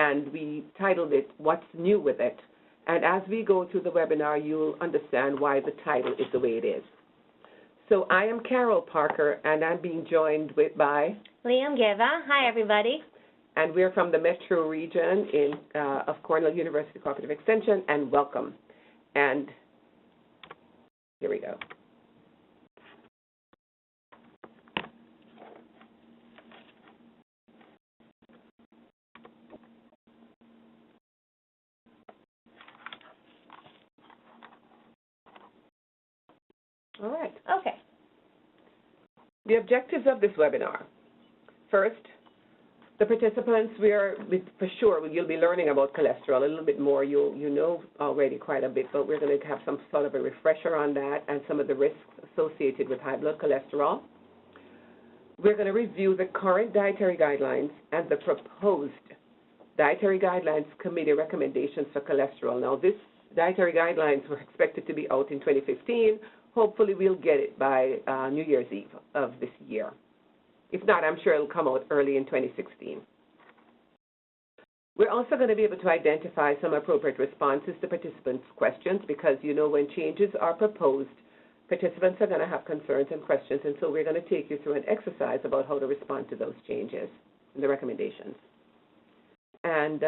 and we titled it, What's New with It? And as we go through the webinar, you'll understand why the title is the way it is. So I am Carol Parker, and I'm being joined by Liam Geva. Hi, everybody. And we're from the Metro region of Cornell University Cooperative Extension, and welcome. And here we go. All right. Okay. The objectives of this webinar. First, the participants, for sure, you'll be learning about cholesterol a little bit more. You know already quite a bit, but we're going to have some sort of a refresher on that and some of the risks associated with high blood cholesterol. We're going to review the current dietary guidelines and the proposed Dietary Guidelines Committee recommendations for cholesterol. Now, this dietary guidelines were expected to be out in 2015. Hopefully, we'll get it by New Year's Eve of this year. If not, I'm sure it'll come out early in 2016. We're also going to be able to identify some appropriate responses to participants' questions because, you know, when changes are proposed, participants are going to have concerns and questions, and so we're going to take you through an exercise about how to respond to those changes and the recommendations. And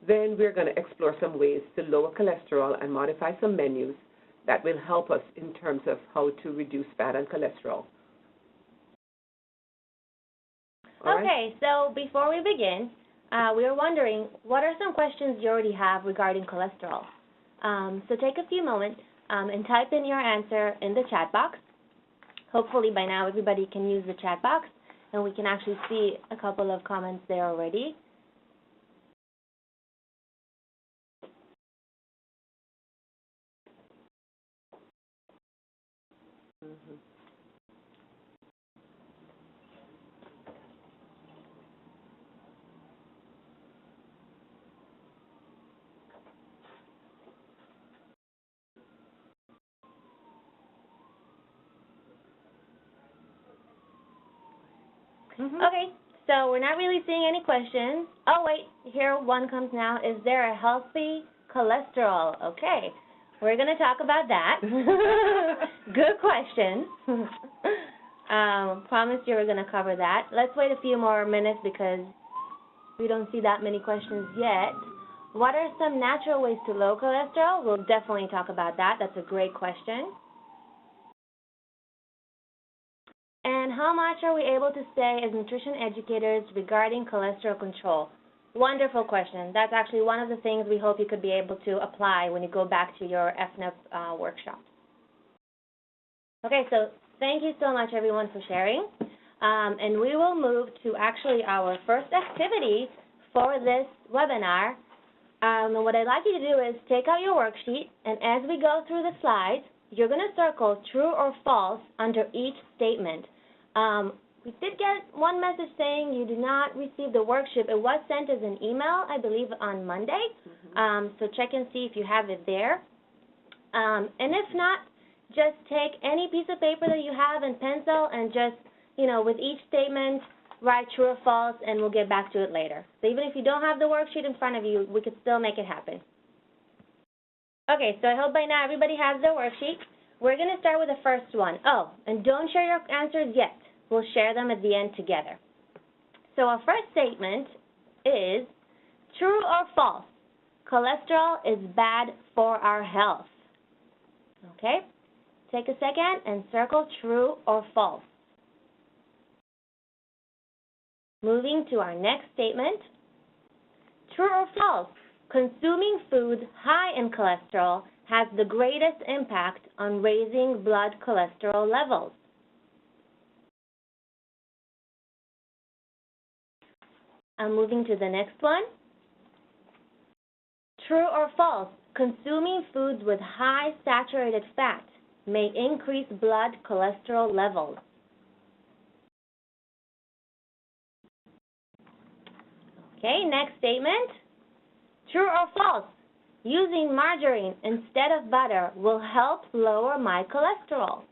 then we're going to explore some ways to lower cholesterol and modify some menus that will help us in terms of how to reduce fat and cholesterol. Okay, so before we begin, we are wondering, what are some questions you already have regarding cholesterol? So take a few moments and type in your answer in the chat box. Hopefully by now everybody can use the chat box, and we can actually see a couple of comments there already. Okay, so we're not really seeing any questions. Oh, wait, here one comes now. Is there a healthy cholesterol? Okay, we're going to talk about that. Good question. Promised you were going to cover that. Let's wait a few more minutes because we don't see that many questions yet. What are some natural ways to low cholesterol? We'll definitely talk about that. That's a great question. And how much are we able to say as nutrition educators regarding cholesterol control? Wonderful question. That's actually one of the things we hope you could be able to apply when you go back to your FNEC workshop. Okay, so thank you so much, everyone, for sharing. And we will move to actually our first activity for this webinar. What I'd like you to do is take out your worksheet, and as we go through the slides, you're going to circle true or false under each statement. We did get one message saying you did not receive the worksheet. It was sent as an email, I believe, on Monday. So check and see if you have it there. And if not, just take any piece of paper that you have and pencil and just, you know, with each statement, write true or false, and we'll get back to it later. So even if you don't have the worksheet in front of you, we could still make it happen. Okay, so I hope by now everybody has their worksheet. We're going to start with the first one. Oh, and don't share your answers yet. We'll share them at the end together. So our first statement is true or false? Cholesterol is bad for our health. Okay? Take a second and circle true or false. Moving to our next statement. True or false? Consuming foods high in cholesterol has the greatest impact on raising blood cholesterol levels. I'm moving to the next one. True or false? Consuming foods with high saturated fat may increase blood cholesterol levels. Okay, next statement. True or false? Using margarine instead of butter will help lower my cholesterol.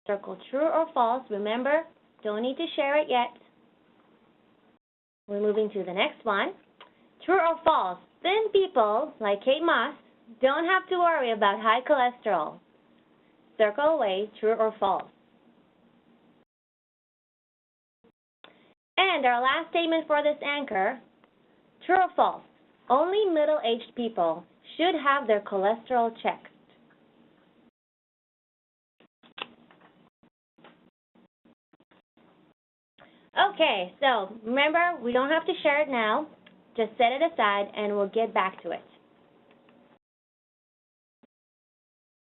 Circle true or false. Remember, don't need to share it yet. We're moving to the next one. True or false? Thin people, like Kate Moss, don't have to worry about high cholesterol. Circle away, true or false. And our last statement for this anchor, true or false? Only middle-aged people should have their cholesterol checked. Okay, so remember, we don't have to share it now. Just set it aside and we'll get back to it.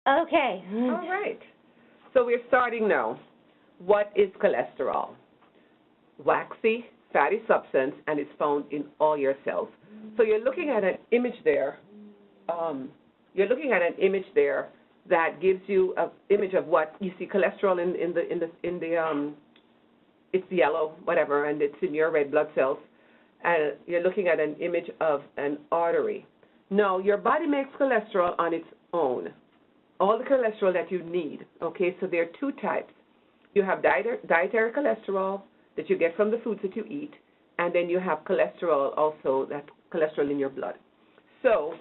Okay. All right. So we're starting now. What is cholesterol? Waxy, fatty substance, and it's found in all your cells. So you're looking at an image there. That gives you an image of what you see. Cholesterol in the it's yellow, whatever, and it's in your red blood cells. And you're looking at an image of an artery. No, your body makes cholesterol on its own. All the cholesterol that you need. Okay, so there are two types. You have dietary cholesterol that you get from the foods that you eat, and then you have cholesterol also, that's cholesterol in your blood. So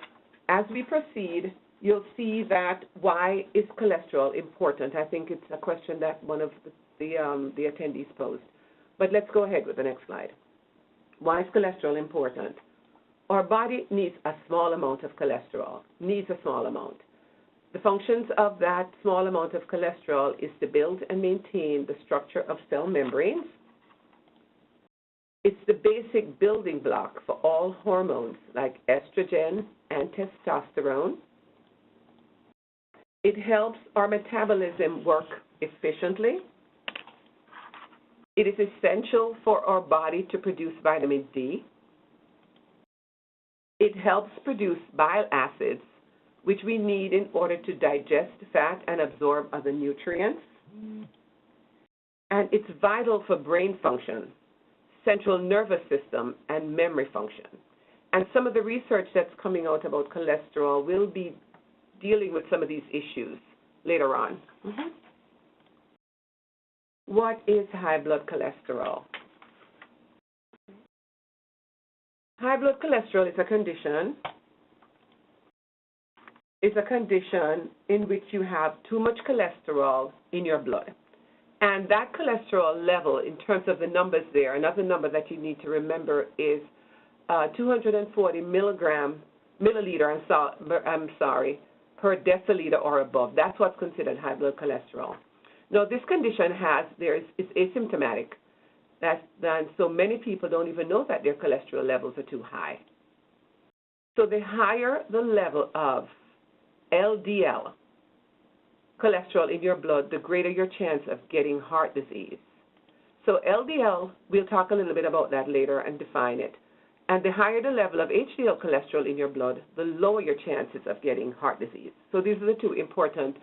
as we proceed, you'll see that why is cholesterol important? I think it's a question that one of the attendees posed. But let's go ahead with the next slide. Why is cholesterol important? Our body needs a small amount of cholesterol, needs a small amount. The functions of that small amount of cholesterol is to build and maintain the structure of cell membranes. It's the basic building block for all hormones like estrogen and testosterone. It helps our metabolism work efficiently. It is essential for our body to produce vitamin D. It helps produce bile acids, which we need in order to digest fat and absorb other nutrients. And it's vital for brain function, central nervous system, and memory function. And some of the research that's coming out about cholesterol will be dealing with some of these issues later on. What is high blood cholesterol? High blood cholesterol is a condition in which you have too much cholesterol in your blood. And that cholesterol level, in terms of the numbers there, another number that you need to remember is 240 milliliter per deciliter or above. That's what's considered high blood cholesterol. Now, this condition is asymptomatic. And so many people don't even know that their cholesterol levels are too high. So the higher the level of LDL, cholesterol in your blood, the greater your chance of getting heart disease. So LDL, we'll talk a little bit about that later and define it. And the higher the level of HDL cholesterol in your blood, the lower your chances of getting heart disease. So these are the two important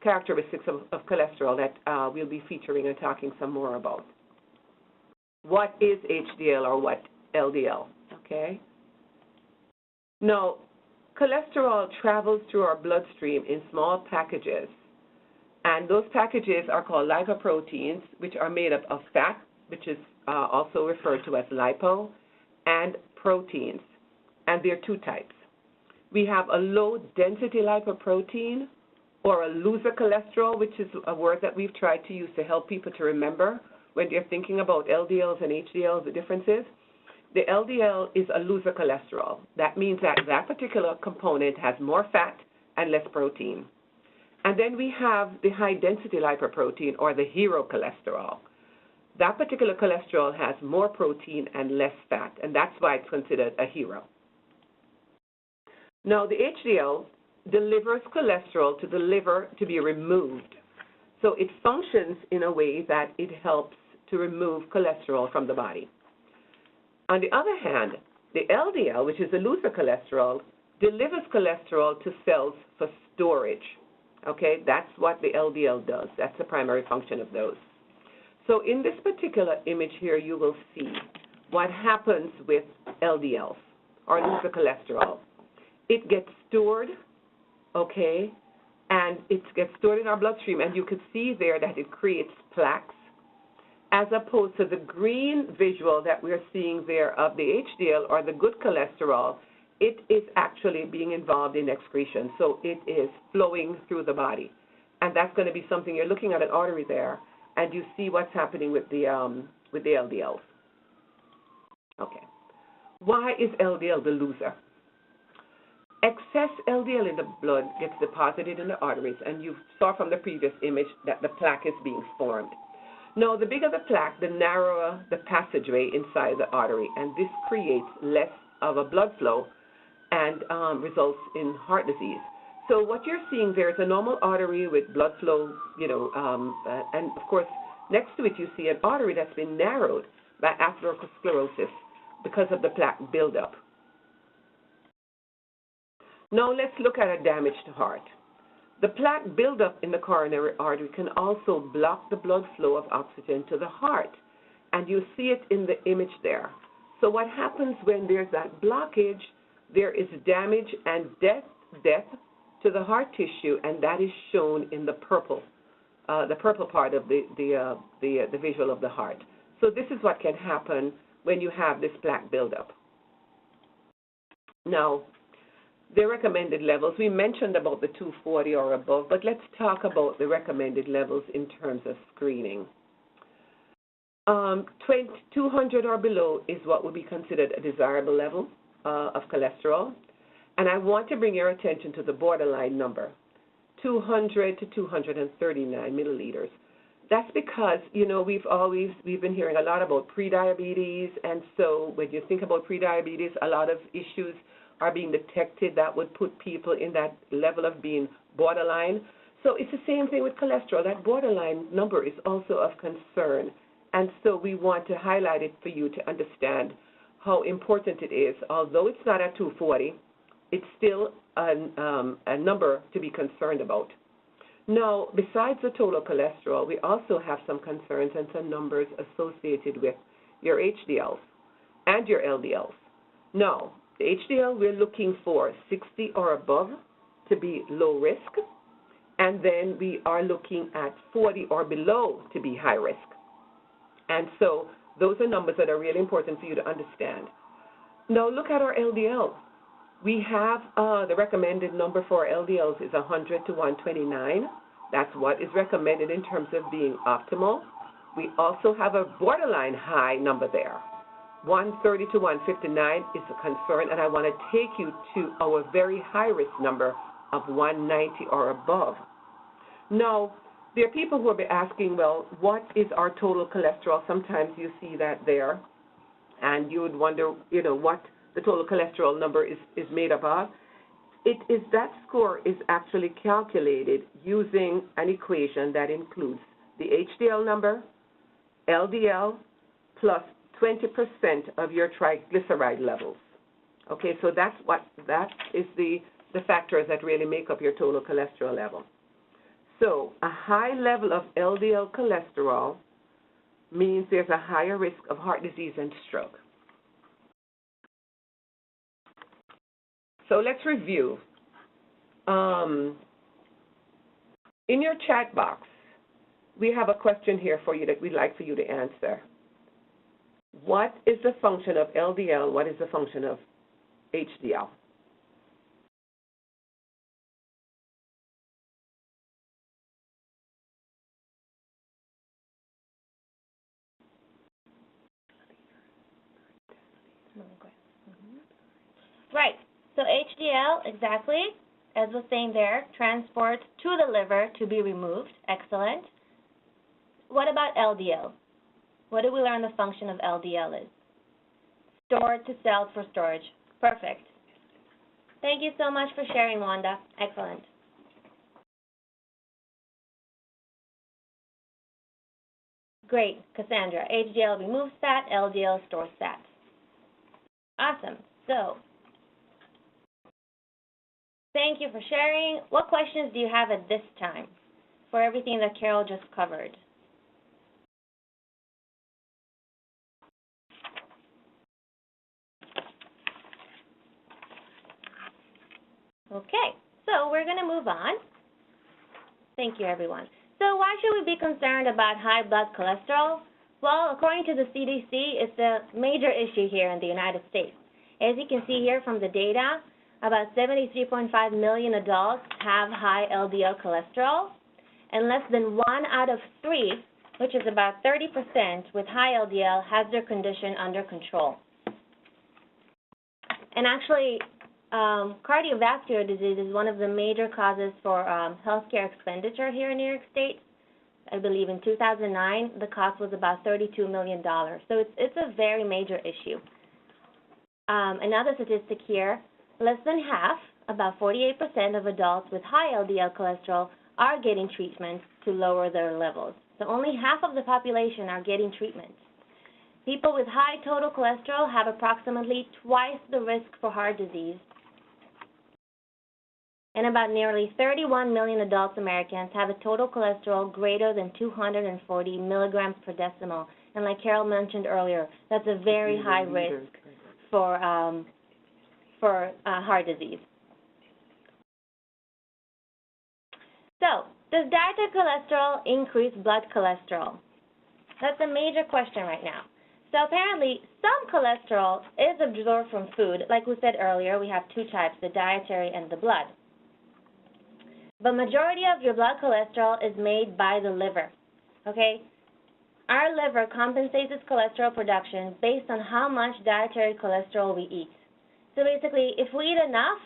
characteristics of cholesterol that we'll be featuring and talking some more about. What is HDL or what LDL? Okay. Now, cholesterol travels through our bloodstream in small packages, and those packages are called lipoproteins, which are made up of fat, which is also referred to as lipo, and proteins, and there are two types. We have a low-density lipoprotein, or a loser cholesterol, which is a word that we've tried to use to help people to remember when they're thinking about LDLs and HDLs, the differences. The LDL is a loser cholesterol. That means that that particular component has more fat and less protein. And then we have the high-density lipoprotein, or the hero cholesterol. That particular cholesterol has more protein and less fat, and that's why it's considered a hero. Now, the HDL delivers cholesterol to the liver to be removed. So it functions in a way that it helps to remove cholesterol from the body. On the other hand, the LDL, which is a loser cholesterol, delivers cholesterol to cells for storage. Okay, that's what the LDL does. That's the primary function of those. So in this particular image here, you will see what happens with LDLs, or loser cholesterol. It gets stored, okay, and it gets stored in our bloodstream, and you can see there that it creates plaques, as opposed to the green visual that we're seeing there of the HDL or the good cholesterol. It is actually being involved in excretion, so it is flowing through the body. And that's going to be something, you're looking at an artery there, and you see what's happening with the LDLs. Okay. Why is LDL the loser? Excess LDL in the blood gets deposited in the arteries, and you saw from the previous image that the plaque is being formed. Now, the bigger the plaque, the narrower the passageway inside the artery, and this creates less of a blood flow and results in heart disease. So what you're seeing there is a normal artery with blood flow, and of course, next to it you see an artery that's been narrowed by atherosclerosis because of the plaque buildup. Now let's look at a damaged heart. The plaque buildup in the coronary artery can also block the blood flow of oxygen to the heart, and you see it in the image there. So what happens when there's that blockage, there is damage and death to the heart tissue, and that is shown in the purple part of the visual of the heart. So this is what can happen when you have this plaque buildup. Now, the recommended levels, we mentioned about the 240 or above, but let's talk about the recommended levels in terms of screening. 200 or below is what would be considered a desirable level of cholesterol. And I want to bring your attention to the borderline number, 200 to 239 milliliters. That's because, we've been hearing a lot about prediabetes, and so when you think about prediabetes, a lot of issues are being detected that would put people in that level of being borderline. So it's the same thing with cholesterol. That borderline number is also of concern, and so we want to highlight it for you to understand how important it is. Although it's not at 240, it's still a number to be concerned about. Now, besides the total cholesterol, we also have some concerns and some numbers associated with your HDLs and your LDLs. Now, the HDL, we're looking for 60 or above to be low risk, and then we are looking at 40 or below to be high risk. And so those are numbers that are really important for you to understand. Now, look at our LDL. We have the recommended number for our LDLs is 100 to 129. That's what is recommended in terms of being optimal. We also have a borderline high number there. 130 to 159 is a concern, and I want to take you to our very high-risk number of 190 or above. Now, there are people who will be asking, well, what is our total cholesterol? Sometimes you see that there, and you would wonder, what the total cholesterol number is made up of. That score is actually calculated using an equation that includes the HDL number, LDL, plus 20% of your triglyceride levels. Okay, so that is the factors that really make up your total cholesterol level. So a high level of LDL cholesterol means there's a higher risk of heart disease and stroke. So let's review. In your chat box, we have a question here for you that we'd like for you to answer. What is the function of LDL? What is the function of HDL? Right. So HDL, exactly, as was saying there, transports to the liver to be removed. Excellent. What about LDL? What did we learn the function of LDL is? Stored to cells for storage. Perfect. Thank you so much for sharing, Wanda. Excellent. Great, Cassandra. HDL removes fat, LDL stores fat. Awesome. So, thank you for sharing. What questions do you have at this time for everything that Carol just covered? Okay, so we're going to move on. Thank you, everyone. So why should we be concerned about high blood cholesterol? Well, according to the CDC, it's a major issue here in the United States. As you can see here from the data, about 73.5 million adults have high LDL cholesterol, and less than 1 out of 3, which is about 30% with high LDL, has their condition under control. And actually, cardiovascular disease is one of the major causes for healthcare expenditure here in New York State. I believe in 2009, the cost was about $32 million. So it's a very major issue. Another statistic here, less than half, about 48% of adults with high LDL cholesterol are getting treatment to lower their levels. So only half of the population are getting treatment. People with high total cholesterol have approximately twice the risk for heart disease. And about nearly 31 million adult Americans have a total cholesterol greater than 240 milligrams per decimal. And like Carol mentioned earlier, that's a very high risk for heart disease. So, does dietary cholesterol increase blood cholesterol? That's a major question right now. So apparently, some cholesterol is absorbed from food. Like we said earlier, we have two types, the dietary and the blood. But majority of your blood cholesterol is made by the liver, okay? Our liver compensates its cholesterol production based on how much dietary cholesterol we eat. So basically, if we eat enough,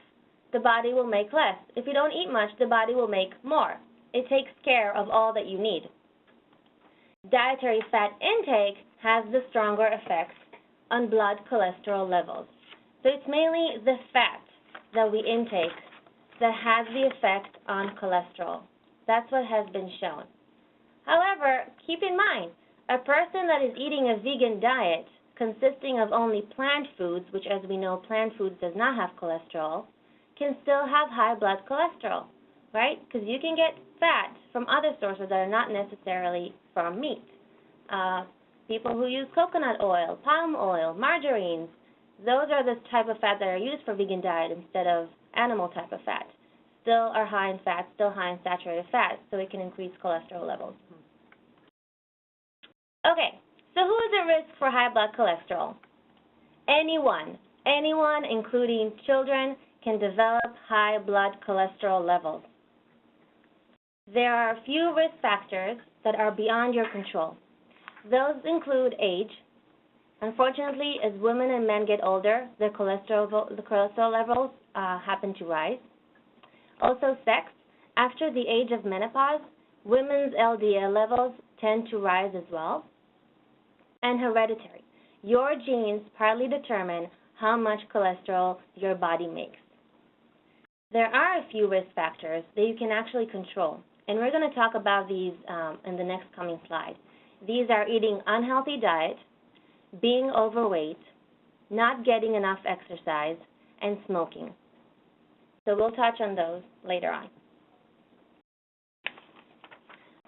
the body will make less. If you don't eat much, the body will make more. It takes care of all that you need. Dietary fat intake has the stronger effects on blood cholesterol levels. So it's mainly the fat that we intake that has the effect on cholesterol. That's what has been shown. However, keep in mind, a person that is eating a vegan diet consisting of only plant foods, which as we know plant foods does not have cholesterol, can still have high blood cholesterol, right? Because you can get fat from other sources that are not necessarily from meat. People who use coconut oil, palm oil, margarines, those are the type of fat that are used for vegan diet instead of animal type of fat. Still are high in fat, still high in saturated fat, so it can increase cholesterol levels. Okay, so who is at risk for high blood cholesterol? Anyone, including children, can develop high blood cholesterol levels. There are a few risk factors that are beyond your control. Those include age. Unfortunately, as women and men get older, the cholesterol levels happen to rise. Also, sex. After the age of menopause, women's LDL levels tend to rise as well. And hereditary. Your genes partly determine how much cholesterol your body makes. There are a few risk factors that you can actually control, and we're going to talk about these in the next coming slide. These are eating unhealthy diet, being overweight, not getting enough exercise, and smoking. So we'll touch on those later on.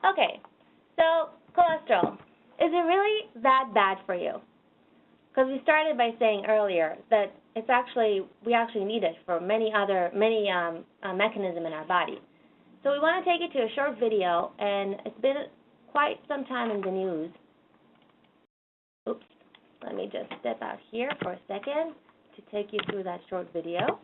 Okay, so cholesterol. Is it really that bad for you? Because we started by saying earlier that we actually need it for many mechanisms in our body. So we want to take you to a short video, and it's been quite some time in the news. Oops, let me just step out here for a second to take you through that short video.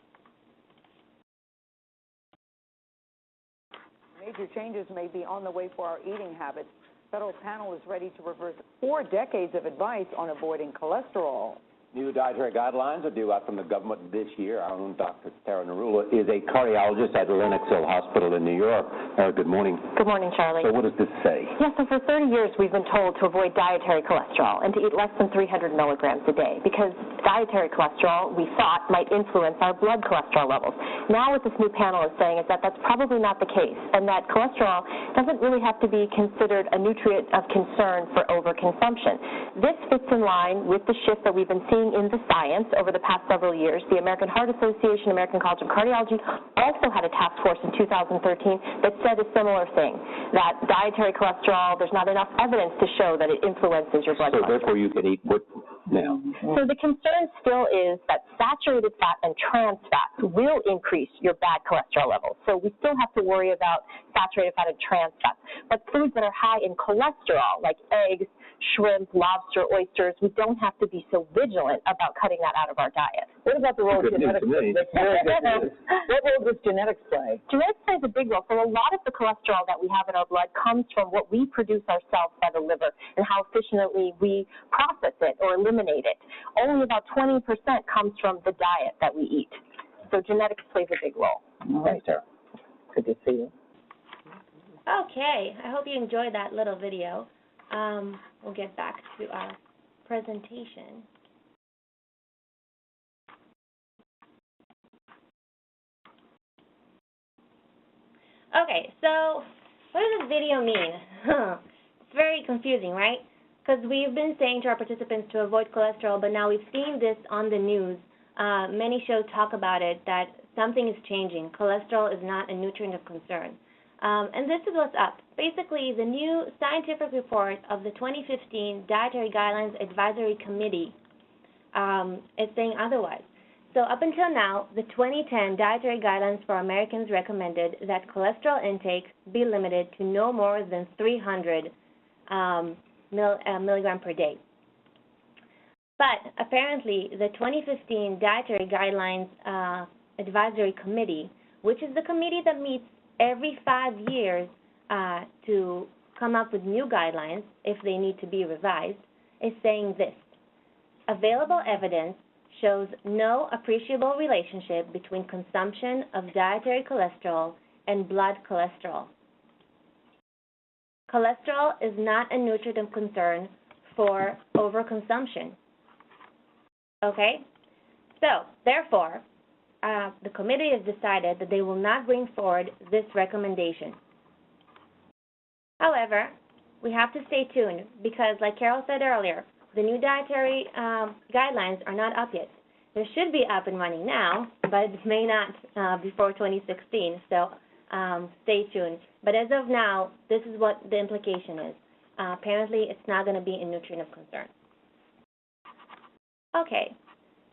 Major changes may be on the way for our eating habits. Federal panel is ready to reverse 4 decades of advice on avoiding cholesterol. New dietary guidelines are due out from the government this year. Our own Dr. Tara Narula is a cardiologist at Lenox Hill Hospital in New York. Good morning. Good morning, Charlie. So what does this say? Yes, so for 30 years we've been told to avoid dietary cholesterol and to eat less than 300 milligrams a day because dietary cholesterol, we thought, might influence our blood cholesterol levels. Now what this new panel is saying is that that's probably not the case, and that cholesterol doesn't really have to be considered a nutrient of concern for overconsumption. This fits in line with the shift that we've been seeing in the science over the past several years. The American Heart Association, American College of Cardiology also had a task force in 2013 that said a similar thing, that dietary cholesterol, there's not enough evidence to show that it influences your blood cholesterol. So therefore you can eat what now. So the concern still is that saturated fat and trans fats will increase your bad cholesterol levels. So we still have to worry about saturated fat and trans fats. But foods that are high in cholesterol, like eggs, shrimp, lobster, oysters, we don't have to be so vigilant about cutting that out of our diet. What about the role of genetics? What role does genetics play? Genetics plays a big role. So a lot of the cholesterol that we have in our blood comes from what we produce ourselves by the liver and how efficiently we process it or eliminate it. Only about 20% comes from the diet that we eat. So genetics plays a big role. Thanks, Sarah. Good to see you. Okay, I hope you enjoyed that little video. We'll get back to our presentation. Okay, so what does this video mean? It's very confusing, right? Because we've been saying to our participants to avoid cholesterol, but now we've seen this on the news. Many shows talk about it, that something is changing. Cholesterol is not a nutrient of concern. And this is what's up. Basically, the new scientific report of the 2015 Dietary Guidelines Advisory Committee is saying otherwise. So up until now, the 2010 Dietary Guidelines for Americans recommended that cholesterol intake be limited to no more than 300 milligram per day. But apparently, the 2015 Dietary Guidelines Advisory Committee, which is the committee that meets every 5 years to come up with new guidelines if they need to be revised, is saying this: available evidence shows no appreciable relationship between consumption of dietary cholesterol and blood cholesterol. Cholesterol is not a nutrient of concern for overconsumption. Okay? So, therefore, the committee has decided that they will not bring forward this recommendation. However, we have to stay tuned because, like Carol said earlier, the new dietary guidelines are not up yet. They should be up and running now, but it may not before 2016, so stay tuned. But as of now, this is what the implication is. Apparently, it's not going to be a nutrient of concern. Okay,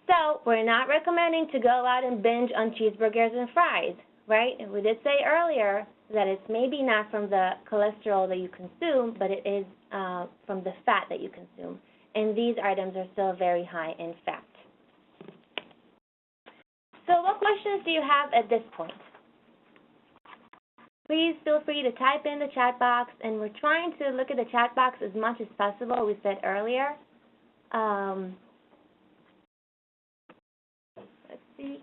so we're not recommending to go out and binge on cheeseburgers and fries, right? And we did say earlier that it's maybe not from the cholesterol that you consume, but it is from the fat that you consume. And these items are still very high in fat. So what questions do you have at this point? Please feel free to type in the chat box, and we're trying to look at the chat box as much as possible, we said earlier. Let's see.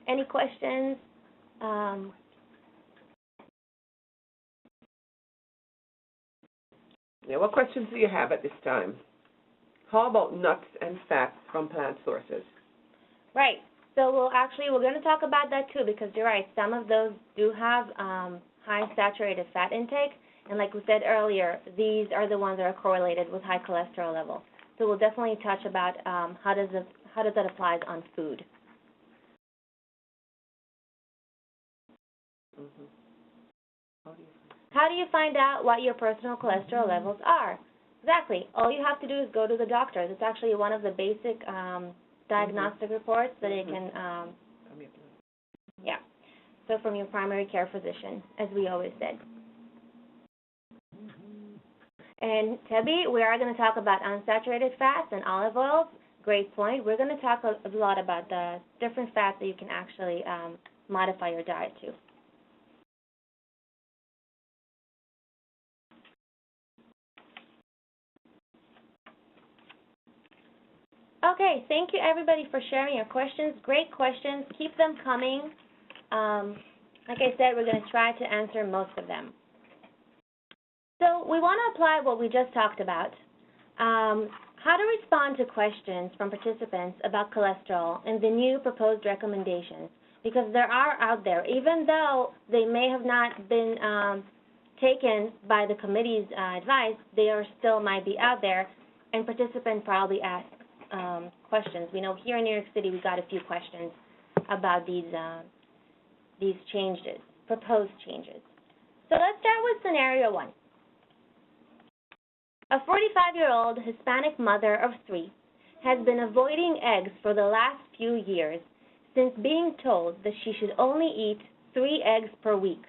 Any questions? Yeah, what questions do you have at this time? How about nuts and fats from plant sources? Right. So we're going to talk about that too, because you're right. Some of those do have high saturated fat intake, and like we said earlier, these are the ones that are correlated with high cholesterol level. So we'll definitely touch about how does that apply on food. How do you find out what your personal cholesterol levels are? Exactly. All you have to do is go to the doctor. It's actually one of the basic diagnostic reports that they can, yeah. So from your primary care physician, as we always said. And Tebby, we are going to talk about unsaturated fats and olive oils. Great point. We're going to talk a lot about the different fats that you can actually modify your diet to. Okay, thank you everybody for sharing your questions. Great questions. Keep them coming. Like I said, we're going to try to answer most of them. So we want to apply what we just talked about. How to respond to questions from participants about cholesterol and the new proposed recommendations, because there are out there, even though they may have not been taken by the committee's advice, they are still might be out there, and participants probably ask questions. We know here in New York City we got a few questions about these changes, proposed changes. So let's start with scenario 1. A 45-year-old Hispanic mother of 3 has been avoiding eggs for the last few years since being told that she should only eat 3 eggs per week.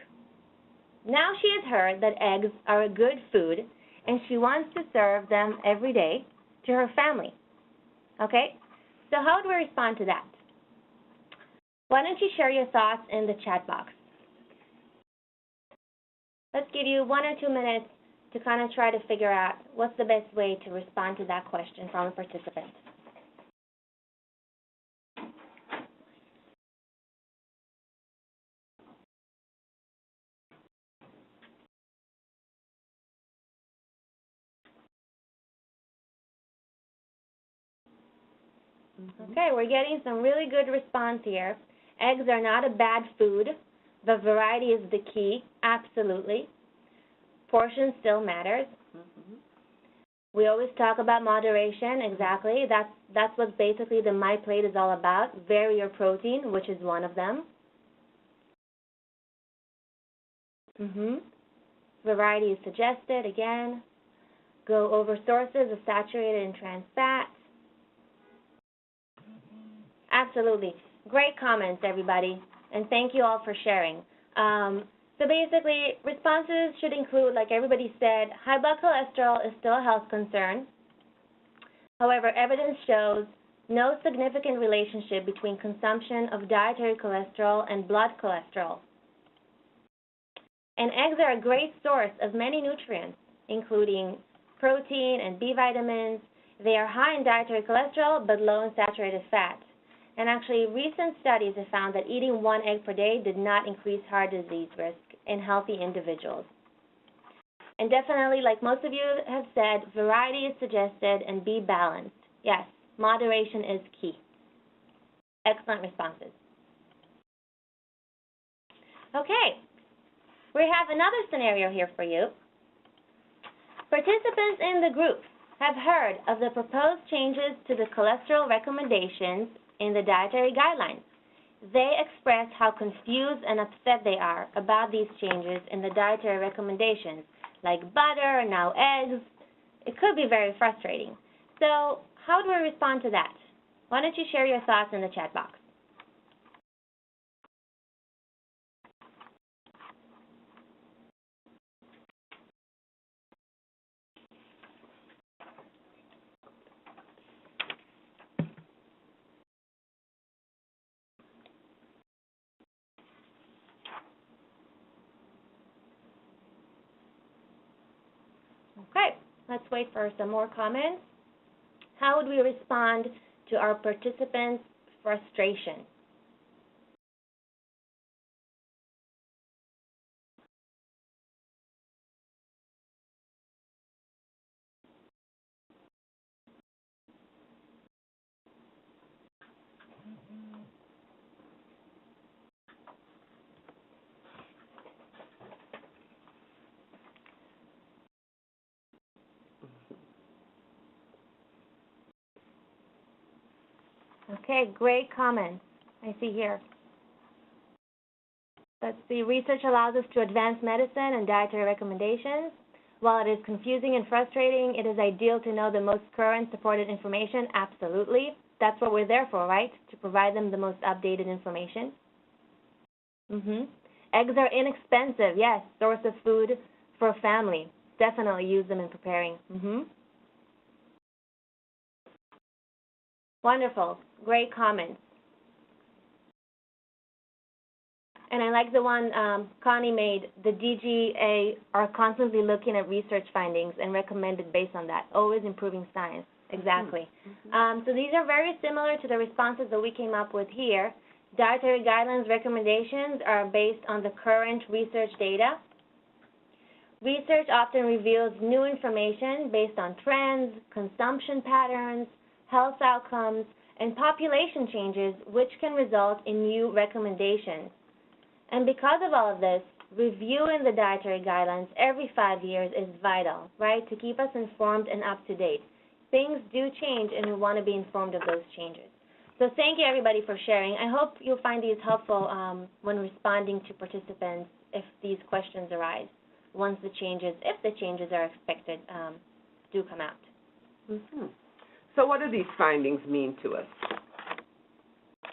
Now she has heard that eggs are a good food and she wants to serve them every day to her family. Okay? So how would we respond to that? Why don't you share your thoughts in the chat box? Let's give you 1 or 2 minutes to kind of try to figure out what's the best way to respond to that question from a participant. Okay, we're getting some really good response here. Eggs are not a bad food. The variety is the key, absolutely. Portion still matters. We always talk about moderation, exactly. That's what basically the My Plate is all about. Vary your protein, which is one of them. Variety is suggested, again. Go over sources of saturated and trans fats. Absolutely. Great comments, everybody, and thank you all for sharing. So basically, responses should include, like everybody said, high blood cholesterol is still a health concern. However, evidence shows no significant relationship between consumption of dietary cholesterol and blood cholesterol. And eggs are a great source of many nutrients, including protein and B vitamins. They are high in dietary cholesterol but low in saturated fat. And actually, recent studies have found that eating 1 egg per day did not increase heart disease risk in healthy individuals. And definitely, like most of you have said, variety is suggested and be balanced. Yes, moderation is key. Excellent responses. Okay, we have another scenario here for you. Participants in the group have heard of the proposed changes to the cholesterol recommendations in the dietary guidelines. They express how confused and upset they are about these changes in the dietary recommendations, like butter, now eggs. It could be very frustrating. So how do we respond to that? Why don't you share your thoughts in the chat box? Okay, let's wait for some more comments. How would we respond to our participants' frustration? Okay, great comments. I see here. Let's see, research allows us to advance medicine and dietary recommendations. While it is confusing and frustrating, it is ideal to know the most current supported information. Absolutely. That's what we're there for, right? To provide them the most updated information. Eggs are inexpensive, yes, source of food for a family. Definitely use them in preparing. Wonderful. Great comments. And I like the one Connie made. The DGA are constantly looking at research findings and recommended based on that. Always improving science. Exactly. So these are very similar to the responses that we came up with here. Dietary guidelines recommendations are based on the current research data. Research often reveals new information based on trends, consumption patterns, health outcomes, and population changes, which can result in new recommendations. And because of all of this, reviewing the dietary guidelines every 5 years is vital, right, to keep us informed and up to date. Things do change, and we want to be informed of those changes. So thank you, everybody, for sharing. I hope you'll find these helpful when responding to participants' if these questions arise once the changes, if the changes are expected, do come out. Mm-hmm. So what do these findings mean to us?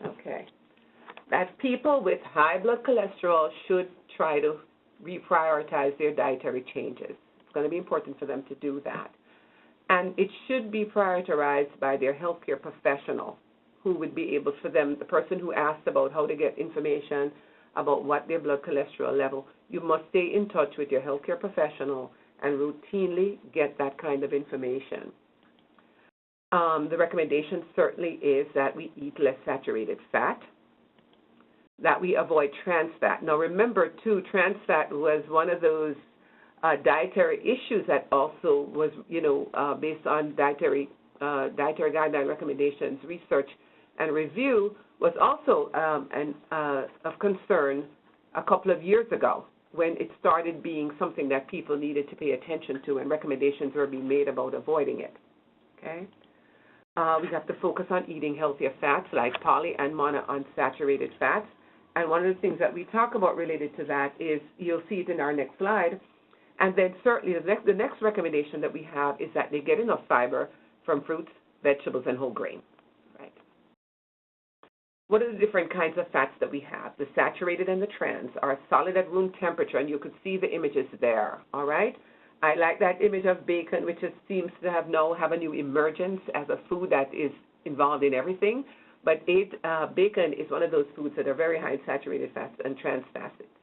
Okay. That people with high blood cholesterol should try to reprioritize their dietary changes. It's going to be important for them to do that. And it should be prioritized by their healthcare professional, who would be able for them, the person who asked about how to get information about what their blood cholesterol level, you must stay in touch with your healthcare professional and routinely get that kind of information. The recommendation certainly is that we eat less saturated fat, that we avoid trans fat. Now remember too, trans fat was one of those dietary issues that also was, based on dietary guideline recommendations, research and review was also of concern a couple of years ago when it started being something that people needed to pay attention to and recommendations were being made about avoiding it. Okay? We have to focus on eating healthier fats like poly and monounsaturated fats. And one of the things that we talk about related to that is, you'll see it in our next slide, and then certainly the next recommendation that we have is that they get enough fiber from fruits, vegetables, and whole grain. Right? What are the different kinds of fats that we have? The saturated and the trans are solid at room temperature, and you could see the images there, all right? I like that image of bacon, which seems to have a new emergence as a food that is involved in everything. But bacon is one of those foods that are very high in saturated fats and trans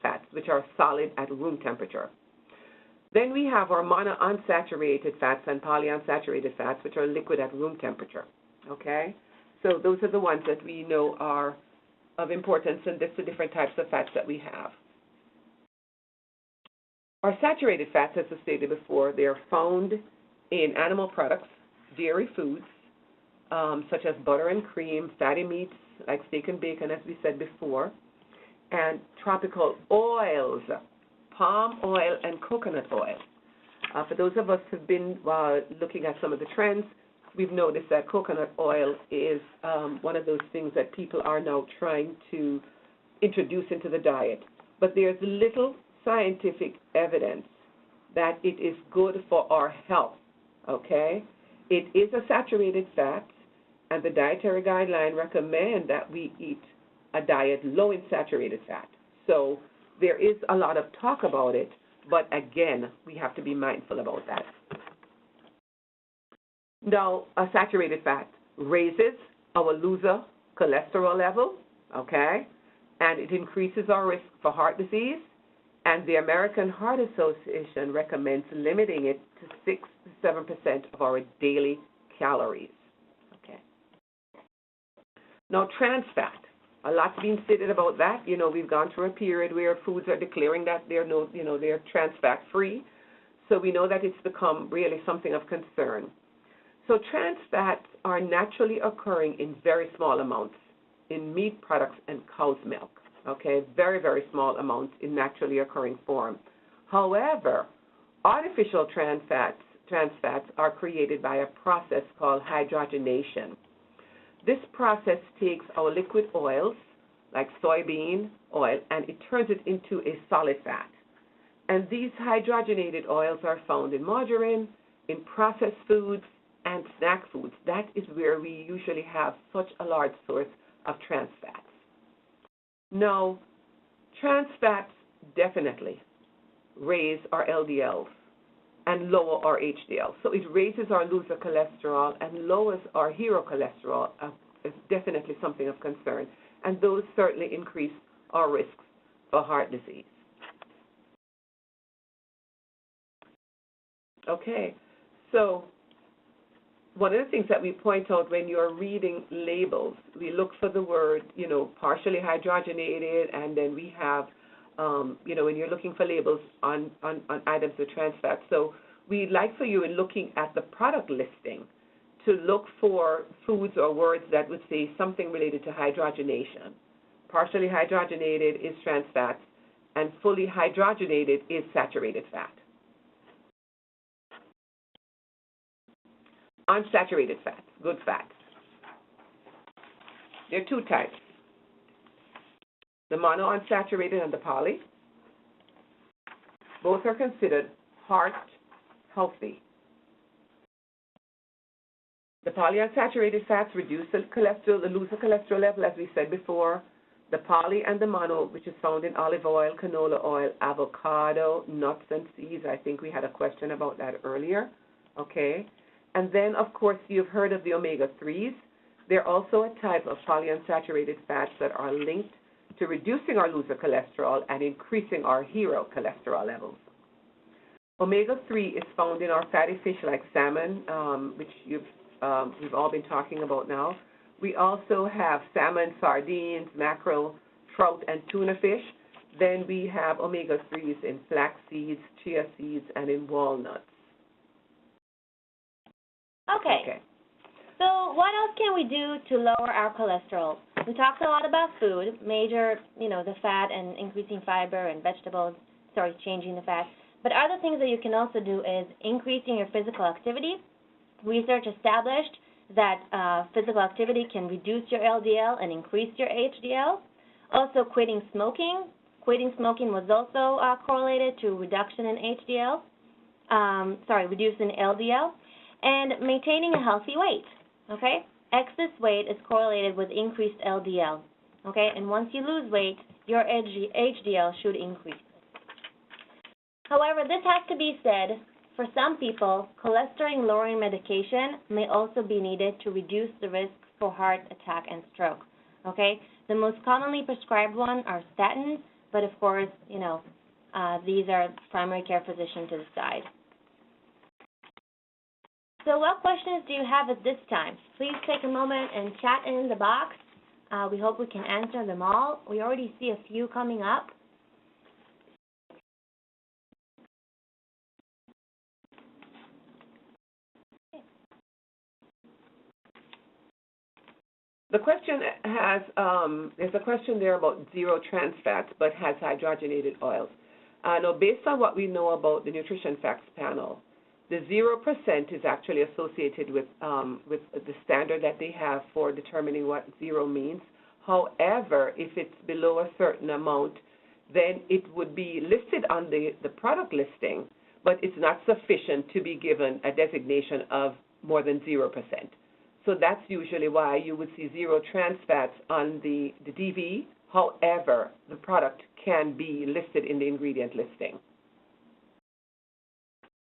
fats, which are solid at room temperature. Then we have our monounsaturated fats and polyunsaturated fats, which are liquid at room temperature, okay? So those are the ones that we know are of importance, and that's the different types of fats that we have. Our saturated fats, as I stated before, they are found in animal products, dairy foods, such as butter and cream, fatty meats like steak and bacon, as we said before, and tropical oils, palm oil and coconut oil. For those of us who have been looking at some of the trends, we've noticed that coconut oil is one of those things that people are now trying to introduce into the diet. But there's little scientific evidence that it is good for our health, okay? It is a saturated fat, and the dietary guidelines recommend that we eat a diet low in saturated fat. So there is a lot of talk about it, but again, we have to be mindful about that. Now, a saturated fat raises our loser cholesterol level, okay, and it increases our risk for heart disease, and the American Heart Association recommends limiting it to 6 to 7% of our daily calories. Okay. Now, trans fat. A lot's been stated about that. You know, we've gone through a period where foods are declaring that they're they're trans fat free. So we know that it's become really something of concern. So trans fats are naturally occurring in very small amounts in meat products and cow's milk. Okay, very, very small amounts in naturally occurring form. However, artificial trans fats are created by a process called hydrogenation. This process takes our liquid oils, like soybean oil, and it turns it into a solid fat. And these hydrogenated oils are found in margarine, in processed foods, and snack foods. That is where we usually have such a large source of trans fats. Now, trans fats definitely raise our LDLs and lower our HDL. So it raises our loser cholesterol and lowers our hero cholesterol. It's definitely something of concern. And those certainly increase our risks for heart disease. Okay, so one of the things that we point out when you're reading labels, we look for the word, partially hydrogenated, and then we have, when you're looking for labels on items with trans fats. So we'd like for you, in looking at the product listing, to look for foods or words that would say something related to hydrogenation. Partially hydrogenated is trans fats, and fully hydrogenated is saturated fat. Unsaturated fats, good fats. There are two types, the monounsaturated and the poly. Both are considered heart healthy. The polyunsaturated fats reduce the cholesterol, the lose the cholesterol level, as we said before. The poly and the mono, which is found in olive oil, canola oil, avocado, nuts and seeds. I think we had a question about that earlier. Okay. And then, of course, you've heard of the omega-3s. They're also a type of polyunsaturated fats that are linked to reducing our loser cholesterol and increasing our hero cholesterol levels. Omega-3 is found in our fatty fish like salmon, which we've all been talking about now. We also have salmon, sardines, mackerel, trout, and tuna fish. Then we have omega-3s in flax seeds, chia seeds, and in walnuts. Okay. So what else can we do to lower our cholesterol? We talked a lot about food, the fat and increasing fiber and vegetables, changing the fat. But other things that you can also do is increasing your physical activity. Research established that physical activity can reduce your LDL and increase your HDL. Also, quitting smoking. Quitting smoking was also correlated to reduction in reducing LDL. And maintaining a healthy weight, okay? Excess weight is correlated with increased LDL, okay? And once you lose weight, your HDL should increase. However, this has to be said, for some people, cholesterol-lowering medication may also be needed to reduce the risk for heart attack and stroke, okay? The most commonly prescribed ones are statins, but of course, these are primary care physician to decide. So what questions do you have at this time? Please take a moment and chat in the box. We hope we can answer them all. We already see a few coming up. The question has, there's a question there about zero trans fats, but has hydrogenated oils. Now, based on what we know about the Nutrition Facts panel, the 0% is actually associated with the standard that they have for determining what zero means. However, if it's below a certain amount, then it would be listed on the product listing, but it's not sufficient to be given a designation of more than 0%. So that's usually why you would see zero trans fats on the DV. However, the product can be listed in the ingredient listing.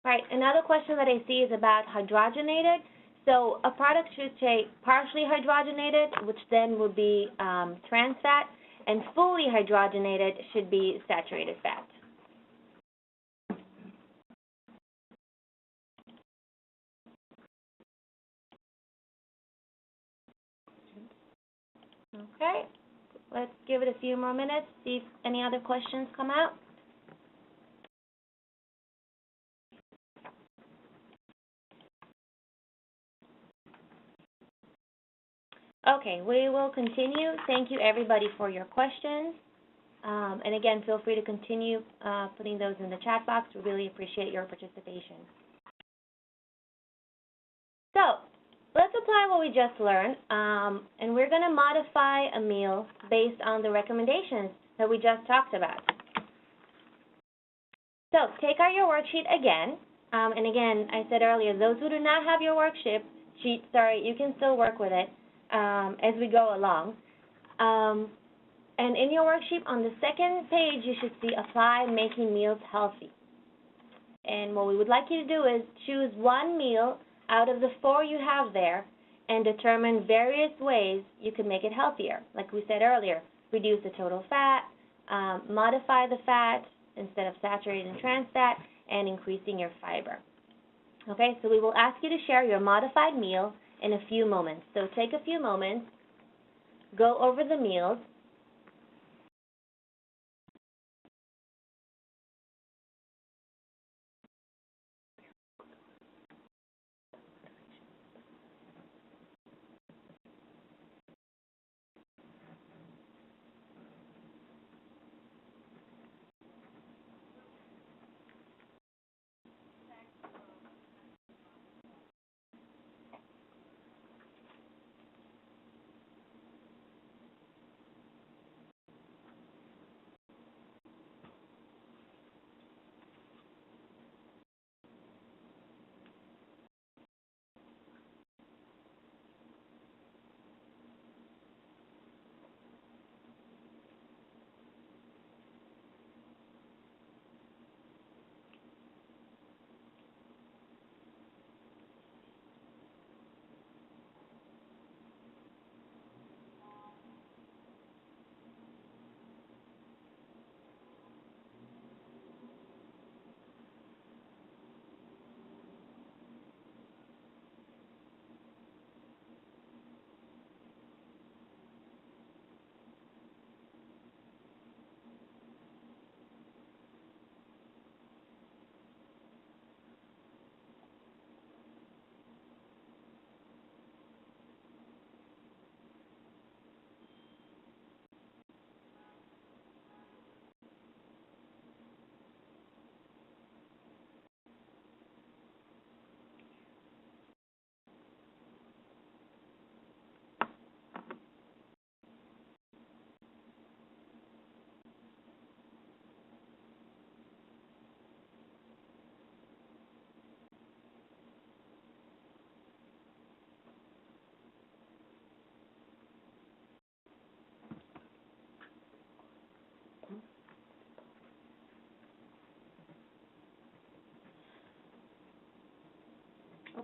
Right. Another question that I see is about hydrogenated. So a product should say partially hydrogenated, which then would be trans fat, and fully hydrogenated should be saturated fat. Okay. Let's give it a few more minutes, see if any other questions come out. Okay, we will continue. Thank you, everybody, for your questions. And again, feel free to continue putting those in the chat box. We really appreciate your participation. So let's apply what we just learned, and we're going to modify a meal based on the recommendations that we just talked about. So take out your worksheet again. And again, I said earlier, those who do not have your worksheet, you can still work with it as we go along. And in your worksheet, on the second page, you should see Apply Making Meals Healthy. And what we would like you to do is choose one meal out of the 4 you have there and determine various ways you can make it healthier. Like we said earlier, reduce the total fat, modify the fat instead of saturated and trans fat, and increasing your fiber. Okay, so we will ask you to share your modified meal in a few moments. So take a few moments, go over the meals.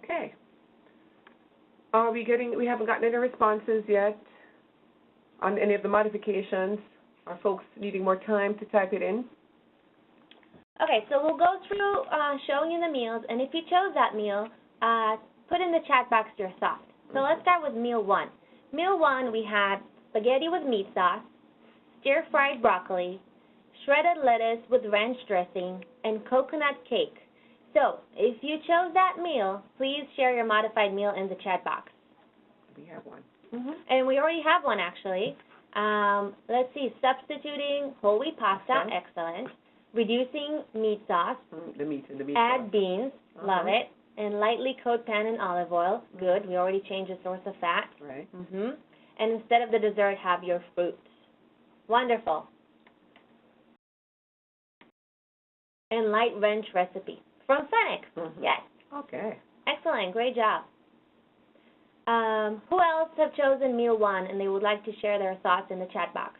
Okay. We haven't gotten any responses yet on any of the modifications. Are folks needing more time to type it in? Okay, so we'll go through showing you the meals, and if you chose that meal, put in the chat box your thoughts. So let's start with meal 1. Meal 1, we had spaghetti with meat sauce, stir-fried broccoli, shredded lettuce with ranch dressing, and coconut cake. So if you chose that meal, please share your modified meal in the chat box. We have one. And we already have one, actually. Let's see, substituting whole wheat pasta, excellent. Reducing meat sauce. The meat Add sauce. beans, love it. And lightly coat pan in olive oil, good. We already changed the source of fat. Right. And instead of the dessert, have your fruits. Wonderful. And light ranch recipe from FNEC. Yes. Okay. Excellent. Great job. Who else have chosen meal 1 and they would like to share their thoughts in the chat box?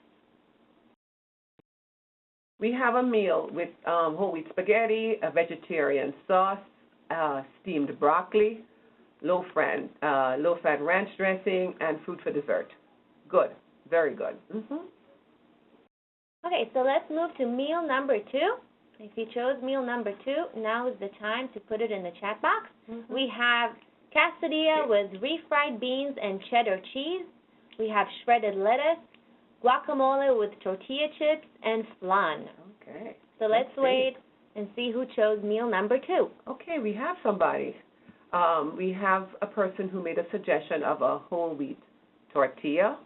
We have a meal with whole wheat spaghetti, a vegetarian sauce, steamed broccoli, low-fat ranch dressing, and fruit for dessert. Good. Very good. Okay, so let's move to meal number 2. If you chose meal number 2, now is the time to put it in the chat box. We have quesadilla with refried beans and cheddar cheese. We have shredded lettuce, guacamole with tortilla chips, and flan. Okay. So let's wait and see who chose meal number 2. Okay, we have somebody. We have a person who made a suggestion of a whole wheat tortilla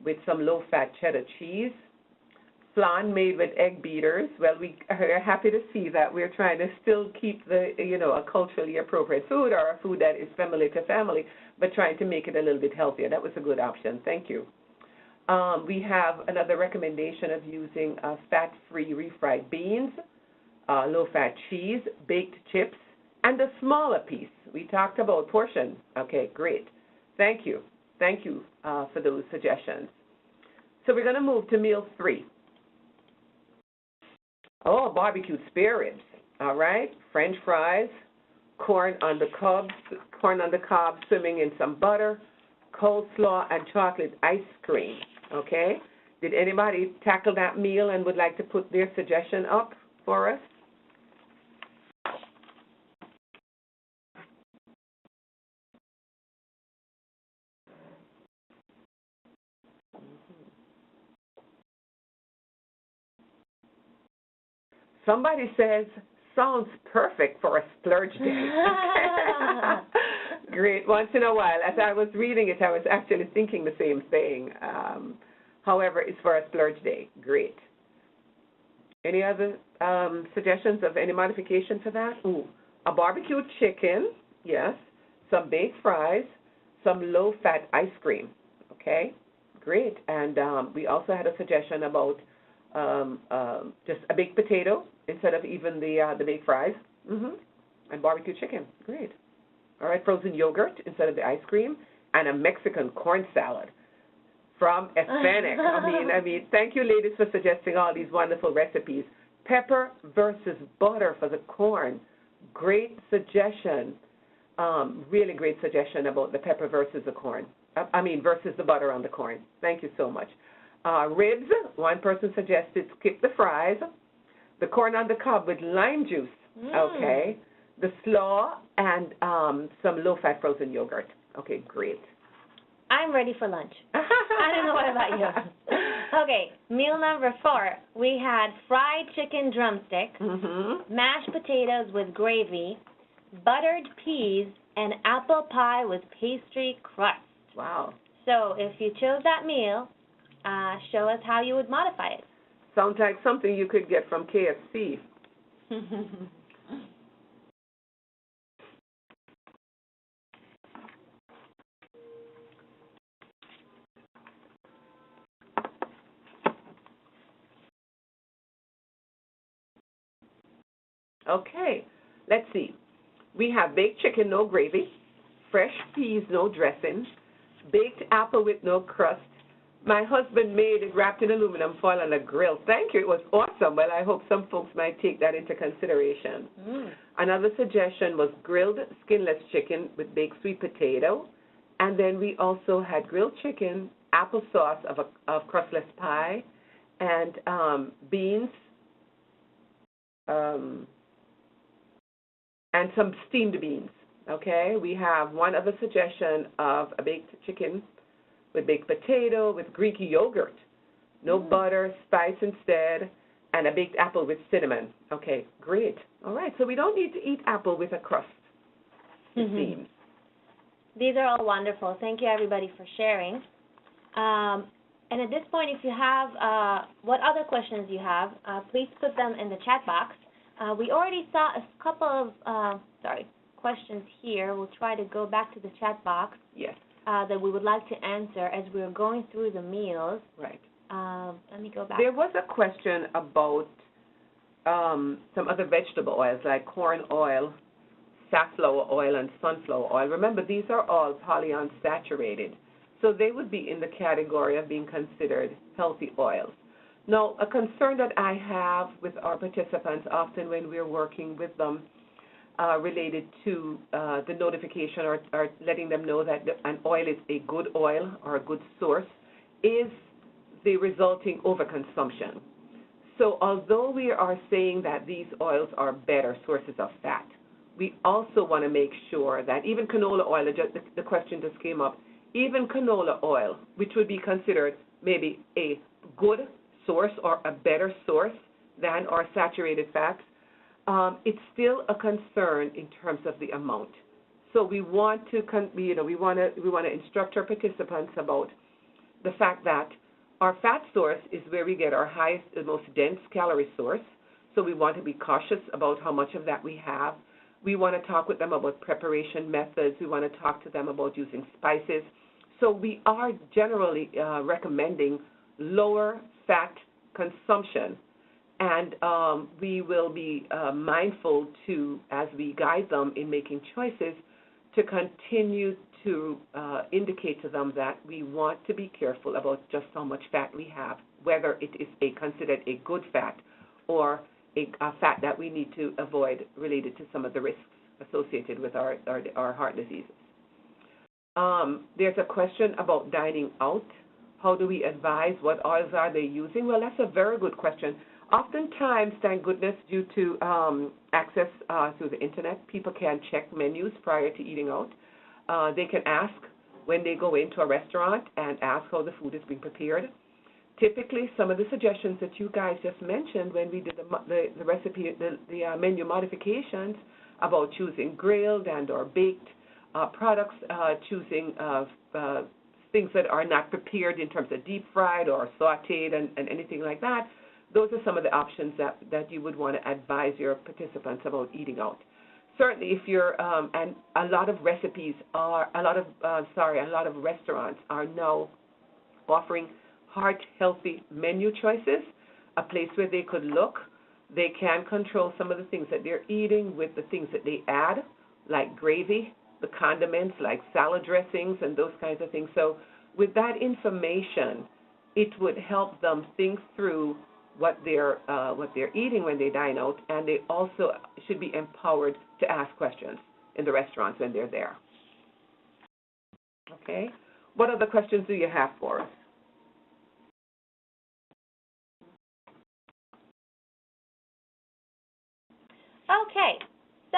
with some low-fat cheddar cheese, flan made with egg beaters. Well, we are happy to see that we're trying to still keep the, a culturally appropriate food or a food that is familiar to family, but trying to make it a little bit healthier. That was a good option. Thank you. We have another recommendation of using fat-free refried beans, low-fat cheese, baked chips, and a smaller piece. We talked about portion. Okay, great. Thank you. Thank you for those suggestions. So we're going to move to meal 3. Oh, barbecued spare ribs. All right. French fries, corn on the cob, swimming in some butter, coleslaw, and chocolate ice cream. Okay. Did anybody tackle that meal and would like to put their suggestion up for us? Somebody says, sounds perfect for a splurge day. Great. Once in a while, as I was reading it, I was actually thinking the same thing. However, it's for a splurge day. Great. Any other suggestions of any modification for that? Ooh, a barbecued chicken, yes. Some baked fries, some low-fat ice cream. Okay, great. And we also had a suggestion about just a baked potato instead of even the baked fries, and barbecue chicken. Great. All right, frozen yogurt instead of the ice cream, and a Mexican corn salad from FNEC. I mean, thank you, ladies, for suggesting all these wonderful recipes. Pepper versus butter for the corn. Great suggestion. Really great suggestion about the pepper versus the corn. Versus the butter on the corn. Thank you so much. Ribs, one person suggested skip the fries. The corn on the cob with lime juice, okay. The slaw and some low-fat frozen yogurt. Okay, great. I'm ready for lunch. I don't know what about you. Okay, meal number 4. We had fried chicken drumstick, mashed potatoes with gravy, buttered peas, and apple pie with pastry crust. Wow. So if you chose that meal, show us how you would modify it. Sounds like something you could get from KFC. Okay, let's see. We have baked chicken, no gravy, fresh peas, no dressing, baked apple with no crust, My husband made it wrapped in aluminum foil on a grill. Thank you. It was awesome. Well, I hope some folks might take that into consideration. Another suggestion was grilled skinless chicken with baked sweet potato. And then we also had grilled chicken, applesauce of crustless pie, and beans, and some steamed beans. Okay? We have one other suggestion of a baked chicken with baked potato, with Greek yogurt, no butter, spice instead, and a baked apple with cinnamon. Okay, great. All right, so we don't need to eat apple with a crust, it seems. These are all wonderful. Thank you, everybody, for sharing. And at this point, if you have what other questions you have, please put them in the chat box. We already saw a couple of questions here. We'll try to go back to the chat box. Yes. That we would like to answer as we're going through the meals. Right. Let me go back. There was a question about some other vegetable oils like corn oil, safflower oil, and sunflower oil. Remember, these are all polyunsaturated, so they would be in the category of being considered healthy oils. Now, a concern that I have with our participants often when we're working with them related to the notification or letting them know that an oil is a good oil or a good source is the resulting overconsumption. So although we are saying that these oils are better sources of fat, we also want to make sure that even canola oil, the question just came up, even canola oil, which would be considered maybe a good source or a better source than our saturated fats, it's still a concern in terms of the amount. So we want to, we want to instruct our participants about the fact that our fat source is where we get our highest, the most dense calorie source. So we want to be cautious about how much of that we have. We want to talk with them about preparation methods. We want to talk to them about using spices. So we are generally recommending lower fat consumption. And we will be mindful to, as we guide them in making choices, to continue to indicate to them that we want to be careful about just how much fat we have, whether it is considered a good fat or a fat that we need to avoid related to some of the risks associated with our heart diseases. There's a question about dining out. How do we advise? What oils are they using? Well, that's a very good question. Oftentimes, thank goodness, due to access through the Internet, people can check menus prior to eating out. They can ask when they go into a restaurant and ask how the food is being prepared. Typically, some of the suggestions that you guys just mentioned when we did the recipe, the menu modifications about choosing grilled and or baked products, choosing things that are not prepared in terms of deep fried or sauteed and anything like that, those are some of the options that you would want to advise your participants about eating out. Certainly, if you're, and a lot of a lot of restaurants are now offering heart-healthy menu choices, a place where they could look. They can control some of the things that they're eating with the things that they add, like gravy, the condiments, like salad dressings and those kinds of things. So with that information, it would help them think through what they're eating when they dine out, and they also should be empowered to ask questions in the restaurants when they're there. Okay? What other questions do you have for us? Okay, so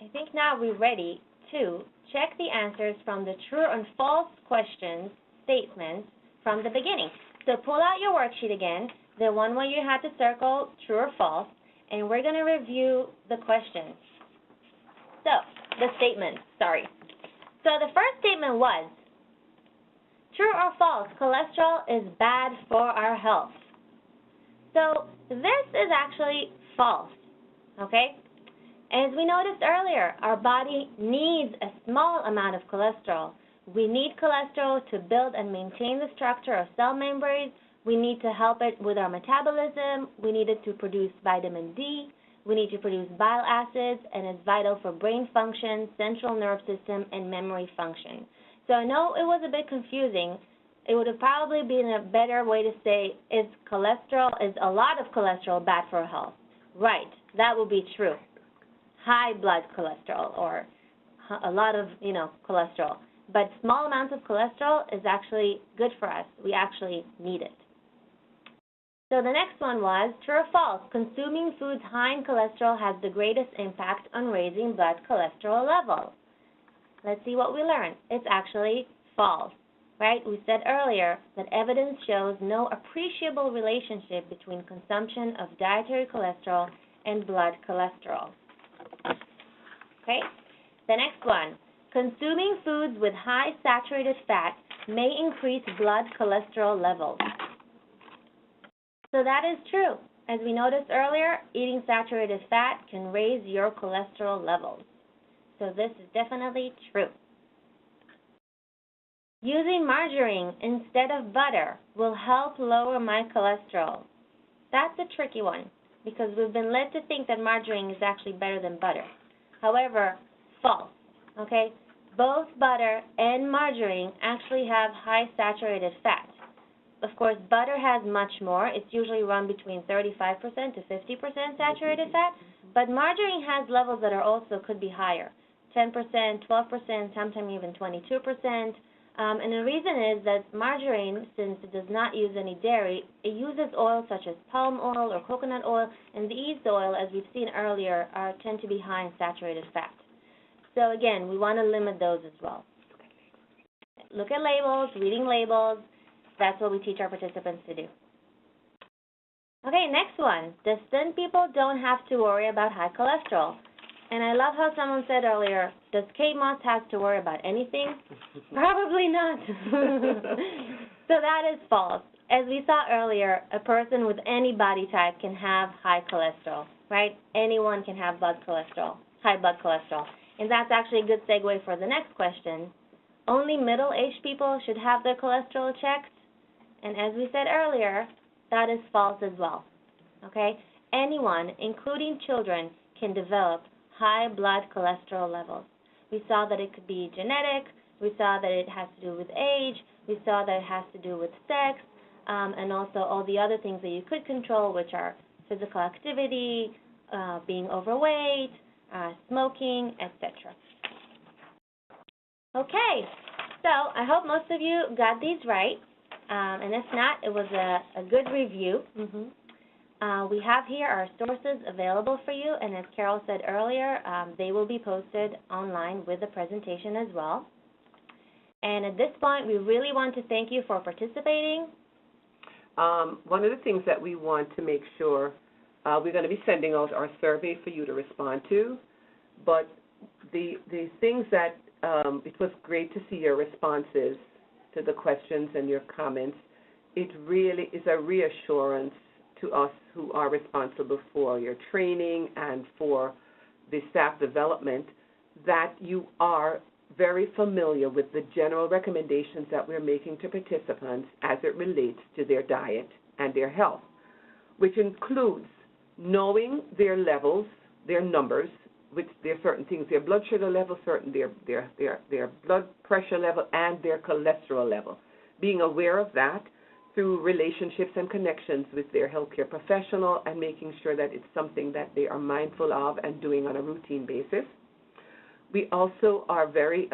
I think now we're ready to check the answers from the true and false questions, statements from the beginning. So pull out your worksheet again, the one where you had to circle true or false, and we're going to review the questions. So, the statements, sorry. So the first statement was, true or false, cholesterol is bad for our health. So this is actually false, okay? As we noticed earlier, our body needs a small amount of cholesterol. We need cholesterol to build and maintain the structure of cell membranes. We need to help it with our metabolism. We need it to produce vitamin D. We need to produce bile acids, and it's vital for brain function, central nerve system, and memory function. So I know it was a bit confusing it would have probably been a better way to say, is a lot of cholesterol bad for health? Right, that would be true. High blood cholesterol or a lot of, cholesterol. But small amounts of cholesterol is actually good for us. We actually need it. So the next one was, true or false, consuming foods high in cholesterol has the greatest impact on raising blood cholesterol levels. Let's see what we learned. It's actually false, right? We said earlier that evidence shows no appreciable relationship between consumption of dietary cholesterol and blood cholesterol. Okay? The next one, consuming foods with high saturated fat may increase blood cholesterol levels. So that is true. As we noticed earlier, eating saturated fat can raise your cholesterol levels. So this is definitely true. Using margarine instead of butter will help lower my cholesterol. That's a tricky one because we've been led to think that margarine is actually better than butter. However, false, okay? Both butter and margarine actually have high saturated fat. Of course, butter has much more. It's usually run between 35% to 50% saturated fat, but margarine has levels that are also could be higher, 10%, 12%, sometimes even 22%. And the reason is that margarine, since it does not use any dairy, it uses oils such as palm oil or coconut oil, and these oil, as we've seen earlier, tend to be high in saturated fat. So again, we want to limit those as well. Look at labels, reading labels. That's what we teach our participants to do. Okay, next one. The thin people don't have to worry about high cholesterol. And I love how someone said earlier, does Kate Moss have to worry about anything? Probably not. So that is false. As we saw earlier, a person with any body type can have high cholesterol, right? Anyone can have high blood cholesterol. And that's actually a good segue for the next question. Only middle-aged people should have their cholesterol checked. And as we said earlier, that is false as well, okay? Anyone, including children, can develop high blood cholesterol levels. We saw that it could be genetic. We saw that it has to do with age. We saw that it has to do with sex, and also all the other things that you could control, which are physical activity, being overweight, smoking, etc. Okay, so I hope most of you got these right. And if not, it was a good review. We have here our sources available for you, and as Carol said earlier, they will be posted online with the presentation as well. And at this point, we really want to thank you for participating. One of the things that we want to make sure, we're going to be sending out our survey for you to respond to, but the things that, it was great to see your responses to the questions and your comments. It really is a reassurance to us who are responsible for your training and for the staff development that you are very familiar with the general recommendations that we're making to participants as it relates to their diet and their health, which includes knowing their levels, their numbers, which there are certain things, their blood sugar level, their blood pressure level, and their cholesterol level. Being aware of that through relationships and connections with their healthcare professional and making sure that it's something that they are mindful of and doing on a routine basis. We also are very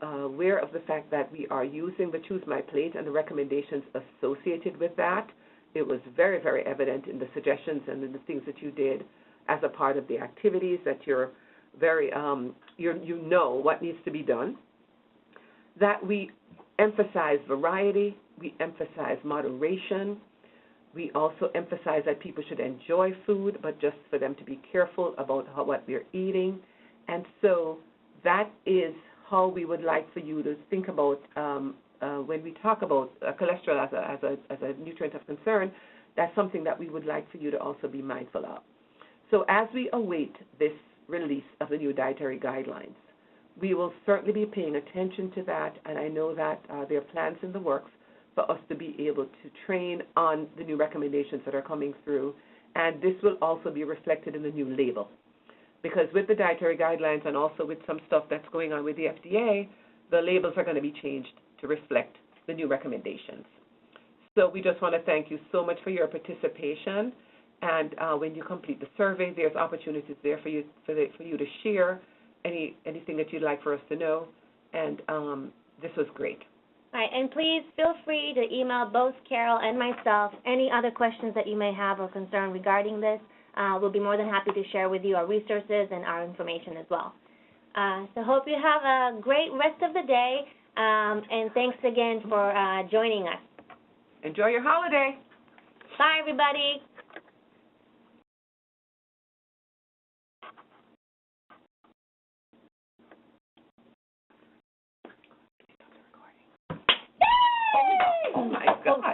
aware of the fact that we are using the Choose My Plate and the recommendations associated with that. It was very, very evident in the suggestions and in the things that you did as a part of the activities that you're very, you know what needs to be done, that we emphasize variety, we emphasize moderation, we also emphasize that people should enjoy food, but just for them to be careful about what they're eating. And so that is how we would like for you to think about when we talk about cholesterol as a nutrient of concern. That's something that we would like for you to also be mindful of. So as we await this release of the new dietary guidelines, we will certainly be paying attention to that, and I know that there are plans in the works for us to be able to train on the new recommendations that are coming through, and this will also be reflected in the new label. Because with the dietary guidelines and also with some stuff that's going on with the FDA, the labels are going to be changed to reflect the new recommendations. So we just want to thank you so much for your participation. And when you complete the survey, there's opportunities there for you to share anything that you'd like for us to know. And this was great. All right, and please feel free to email both Carol and myself any other questions that you may have or concern regarding this. We'll be more than happy to share with you our resources and our information as well. So hope you have a great rest of the day, and thanks again for joining us. Enjoy your holiday. Bye, everybody. Oh, my God.